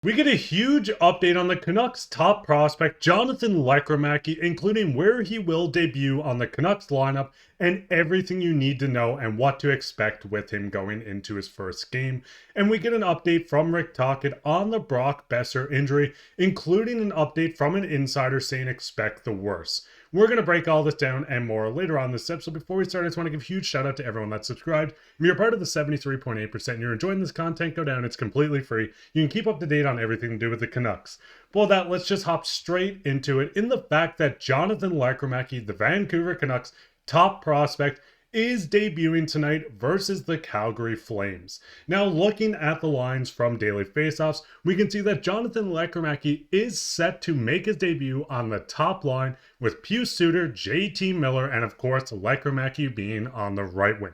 We get a huge update on the Canucks' top prospect, Jonathan Lekkeriamki, including where he will debut on the Canucks lineup and everything you need to know and what to expect with him going into his first game. And we get an update from Rick Tocchet on the Brock Boeser injury, including an update from an insider saying expect the worst. We're going to break all this down and more later on this episode. Before we start, I just want to give a huge shout out to everyone that's subscribed. If you're part of the 73.8% and you're enjoying this content, go down. It's completely free. You can keep up to date on everything to do with the Canucks. Well, let's just hop straight into it in the fact that Jonathan Lekkeriamki, the Vancouver Canucks top prospect, is debuting tonight versus the Calgary Flames. Now, looking at the lines from Daily Faceoffs, we can see that Jonathan Lekkeriamki is set to make his debut on the top line with Pius Suter, JT Miller, and of course, Lekkeriamki being on the right wing.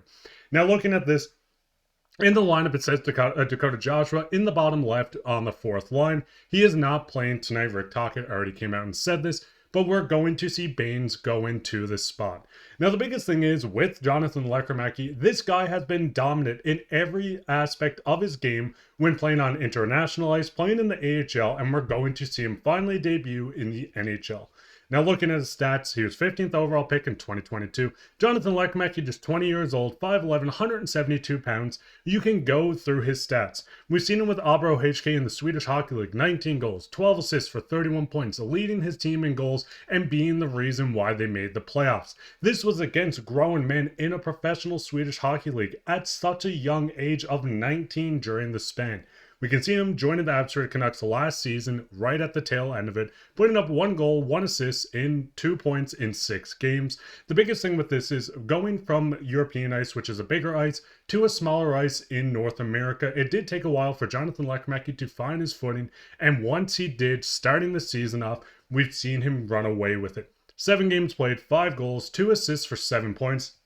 Now, looking at this, in the lineup, it says Dakota Joshua in the bottom left on the fourth line. He is not playing tonight. Rick Tocchet already came out and said this, but we're going to see Baines go into this spot. Now, the biggest thing is with Jonathan Lekkeriamki, this guy has been dominant in every aspect of his game when playing on international ice, playing in the AHL, and we're going to see him finally debut in the NHL. Now, looking at his stats, he was 15th overall pick in 2022. Jonathan Lekkeriamki, just 20 years old, 5'11", 172 pounds. You can go through his stats. We've seen him with Abro HK in the Swedish Hockey League, 19 goals, 12 assists for 31 points, leading his team in goals and being the reason why they made the playoffs. This was against grown men in a professional Swedish Hockey League at such a young age of 19 during the span. We can see him joining the Abbotsford Canucks last season, right at the tail end of it, putting up 1 goal, 1 assist in 2 points in 6 games. The biggest thing with this is going from European ice, which is a bigger ice, to a smaller ice in North America. It did take a while for Jonathan Lekkeriamki to find his footing, and once he did, starting the season off, we've seen him run away with it. 7 games played, 5 goals, 2 assists for 7 points.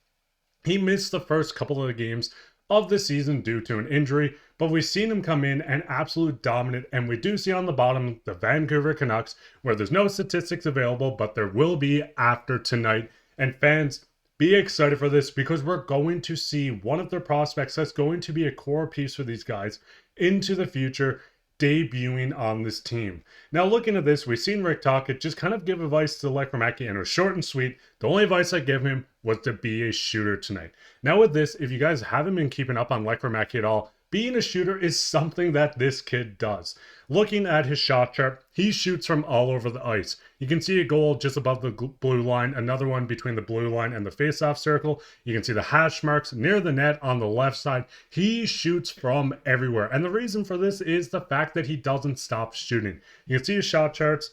He missed the first couple of the games of the season due to an injury, but we've seen him come in and absolute dominant, and we do see on the bottom the Vancouver Canucks, where there's no statistics available, but there will be after tonight. And fans, be excited for this because we're going to see one of their prospects that's going to be a core piece for these guys into the future debuting on this team. Now, looking at this, we've seen Rick Tocchet just kind of give advice to Lekkeriamki, and it was short and sweet. The only advice I give him was to be a shooter tonight. Now, with this, if you guys haven't been keeping up on Lekkeriamki at all, being a shooter is something that this kid does. Looking at his shot chart, he shoots from all over the ice. You can see a goal just above the blue line, another one between the blue line and the face-off circle. You can see the hash marks near the net on the left side. He shoots from everywhere. And the reason for this is the fact that he doesn't stop shooting. You can see his shot charts.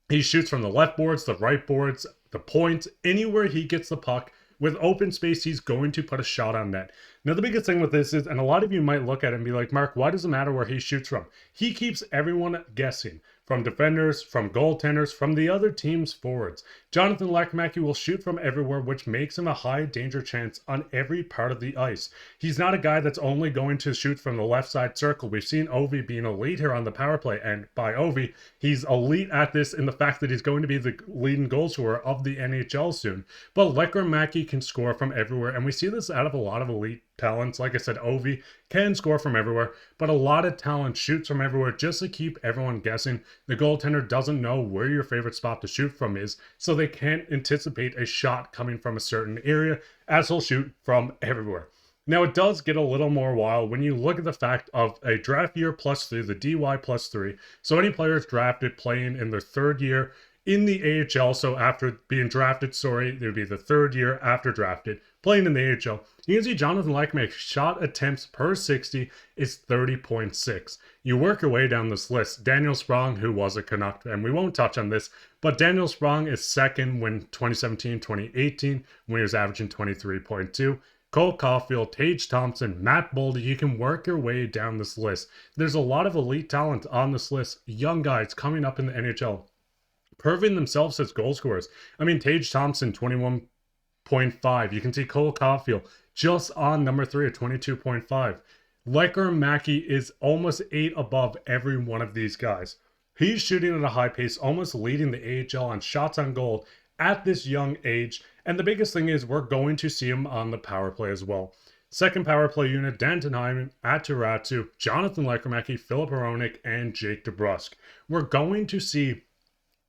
He shoots from the left boards, the right boards, the point, anywhere he gets the puck. With open space, he's going to put a shot on net. Now, the biggest thing with this is, and a lot of you might look at it and be like, Mark, why does it matter where he shoots from? He keeps everyone guessing. From defenders, from goaltenders, from the other team's forwards. Jonathan Lekkeriamki will shoot from everywhere, which makes him a high danger chance on every part of the ice. He's not a guy that's only going to shoot from the left side circle. We've seen Ovi being elite here on the power play, and by Ovi, he's elite at this in the fact that he's going to be the leading goal scorer of the NHL soon. But Lekkeriamki can score from everywhere, and we see this out of a lot of elite talents. Like I said, Ovi can score from everywhere, but a lot of talent shoots from everywhere just to keep everyone guessing. The goaltender doesn't know where your favorite spot to shoot from is, so they can't anticipate a shot coming from a certain area, as he'll shoot from everywhere. Now, it does get a little more wild when you look at the fact of a draft year +3, the DY +3. So any players drafted playing in their 3rd year in the AHL, so after being drafted, it would be the 3rd year after drafted, playing in the AHL. You can see Jonathan Lekkeriamki's shot attempts per 60 is 30.6. You work your way down this list. Daniel Sprong, who was a Canuck, and we won't touch on this, but Daniel Sprong is second when 2017-2018, when he was averaging 23.2. Cole Caulfield, Tage Thompson, Matt Boldy, you can work your way down this list. There's a lot of elite talent on this list, young guys coming up in the NHL, proving themselves as goal scorers. I mean, Tage Thompson, 21.5. You can see Cole Caulfield just on number 3 at 22.5. Lekkeriamki is almost 8 above every one of these guys. He's shooting at a high pace, almost leading the AHL on shots on goal at this young age. And the biggest thing is we're going to see him on the power play as well. Second power play unit, Danton Hyman, Aturatu, Jonathan Lekkeriamki, Filip Hronek, and Jake DeBrusk. We're going to see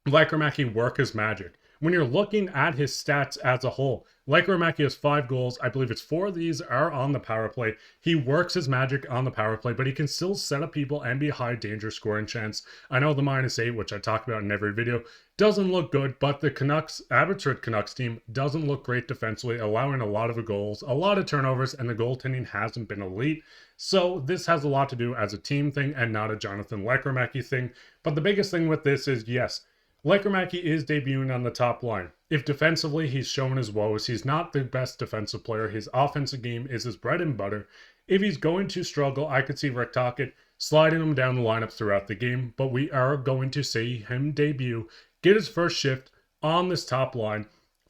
Lekkerimaki work his magic. When you're looking at his stats as a whole, Lekkerimaki has 5 goals. I believe it's 4 of these are on the power play. He works his magic on the power play, but he can still set up people and be a high danger scoring chance. I know the -8, which I talk about in every video, doesn't look good, but the Abbotsford Canucks team doesn't look great defensively, allowing a lot of goals, a lot of turnovers, and the goaltending hasn't been elite. So this has a lot to do as a team thing and not a Jonathan Lekkeriamki thing. But the biggest thing with this is, yes, Lekkerimaki is debuting on the top line. If defensively he's shown his woes, he's not the best defensive player. His offensive game is his bread and butter. If he's going to struggle, I could see Rick Tocchet sliding him down the lineup throughout the game, but we are going to see him debut, get his first shift on this top line,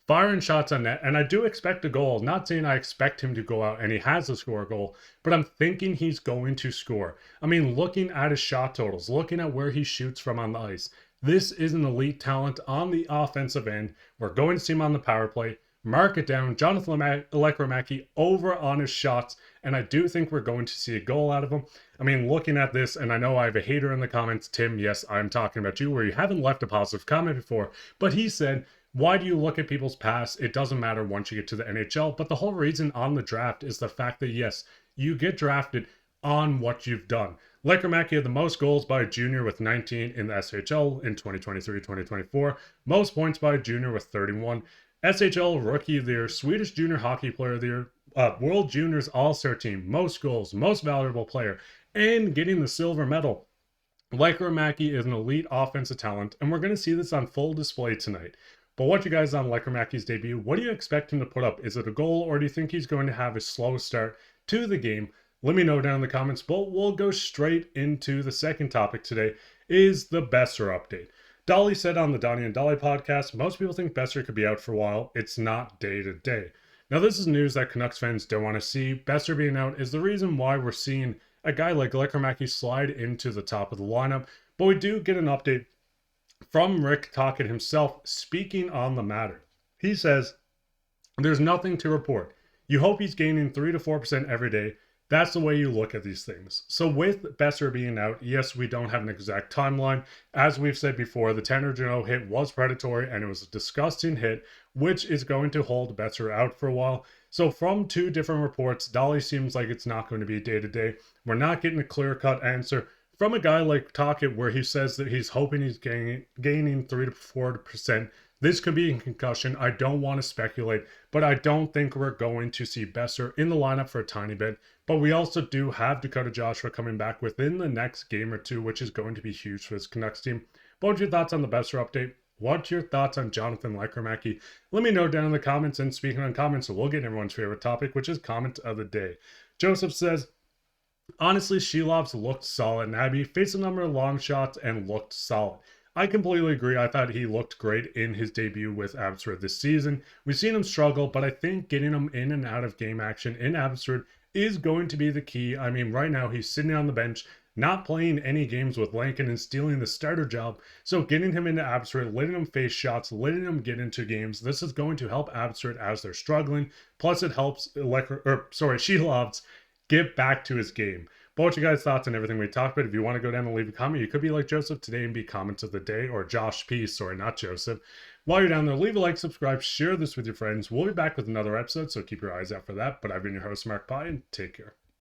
firing shots on net, and I do expect a goal. Not saying I expect him to go out and he has to score a goal, but I'm thinking he's going to score. I mean, looking at his shot totals, looking at where he shoots from on the ice, this is an elite talent on the offensive end. We're going to see him on the power play. Mark it down. Jonathan Lekkeriamki over on his shots, and I do think we're going to see a goal out of him. I mean, looking at this, and I know I have a hater in the comments, Tim, yes, I'm talking about you, where you haven't left a positive comment before, but he said, why do you look at people's past? It doesn't matter once you get to the NHL, but the whole reason on the draft is the fact that, yes, you get drafted on what you've done. Lekkerimaki had the most goals by a junior with 19 in the SHL in 2023-2024, most points by a junior with 31, SHL Rookie of the Year, Swedish Junior Hockey Player of the Year, World Juniors All-Star Team, most goals, most valuable player, and getting the silver medal. Lekkerimaki is an elite offensive talent, and we're going to see this on full display tonight. But what you guys on Lekkerimaki's debut, what do you expect him to put up? Is it a goal, or do you think he's going to have a slow start to the game? Let me know down in the comments, but we'll go straight into the second topic today, is the Boeser update. Dolly said on the Donnie and Dolly podcast, most people think Boeser could be out for a while. It's not day to day. Now, this is news that Canucks fans don't want to see. Boeser being out is the reason why we're seeing a guy like Lekkerimaki slide into the top of the lineup. But we do get an update from Rick Tocchet himself speaking on the matter. He says, there's nothing to report. You hope he's gaining 3 to 4% every day. That's the way you look at these things. So with Boeser being out, yes, we don't have an exact timeline. As we've said before, the Tanner Jeannot hit was predatory and it was a disgusting hit, which is going to hold Boeser out for a while. So from 2 different reports, Dolly seems like it's not going to be day-to-day. We're not getting a clear-cut answer from a guy like Tocchet where he says that he's hoping he's gaining 3 to 4%. This could be a concussion. I don't want to speculate, but I don't think we're going to see Boeser in the lineup for a tiny bit. But we also do have Dakota Joshua coming back within the next game or 2, which is going to be huge for this Canucks team. But what's your thoughts on the Boeser update? What's your thoughts on Jonathan Lekkeriamki? Let me know down in the comments. And speaking on comments, so we'll get everyone's favorite topic, which is comment of the day. Joseph says, honestly, Shilov's looked solid. Nabby faced a number of long shots and looked solid. I completely agree. I thought he looked great in his debut with Abbotsford this season. We've seen him struggle, but I think getting him in and out of game action in Abbotsford is going to be the key. I mean, right now he's sitting on the bench, not playing any games with Lankin and stealing the starter job. So getting him into Abbotsford, letting him face shots, letting him get into games, this is going to help Abbotsford as they're struggling. Plus it helps Shilov's get back to his game. But what's your guys' thoughts on everything we talked about? If you want to go down and leave a comment, you could be like Joseph today and be comments of the day, or Josh P. Sorry, not Joseph. While you're down there, leave a like, subscribe, share this with your friends. We'll be back with another episode, so keep your eyes out for that. But I've been your host, Mark Pye, and take care.